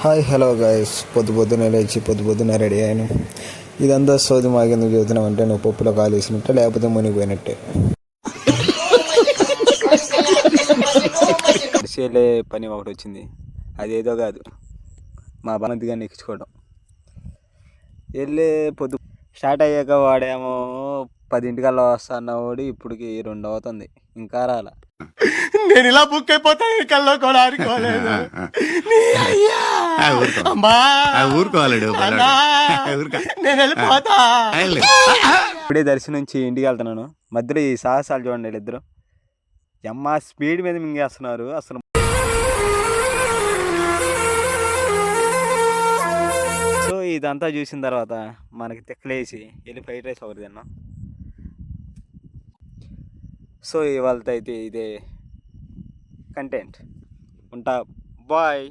Hi hello guys, పొద్దున్నే లేచి పొద్దున్నే రెడీ అయ్యాను. ఇదంతా సోది మాకెందుకు చదువుతున్నావు అంటే నువ్వు పప్పులో కాలు వేసినట్టే, లేకపోతే మునిగిపోయినట్టే. చేయలే పని ఒకటి వచ్చింది, అదేదో కాదు మా బంతిగాన్ని ఎక్కించుకోవడం. వెళ్ళే పొద్దు స్టార్ట్ అయ్యాక వాడేమో 10 వస్తా అన్నవాడు ఇప్పటికి 2 అవుతుంది, ఇంకా రాలా. నేను ఇలా బుక్ అయిపోతాను కల్లో కూడా అనుకోలేదు. నేను వెళ్ళిపోతా. ఇప్పుడే దర్శనం నుంచి ఇంటికి వెళ్తున్నాను. మధ్యలో ఈ సాహసాలు చూడండి, వీళ్ళిద్దరు ఎమ్మ స్పీడ్ మీద మింగేస్తున్నారు అసలు. సో ఇదంతా చూసిన తర్వాత మనకి తిక్కలేసి వెళ్ళి ఫ్రైడ్ రైస్ ఒకటి తిన్నాం. సో ఇవాళ అయితే ఇదే కంటెంట్. ఉంటా, బాయ్.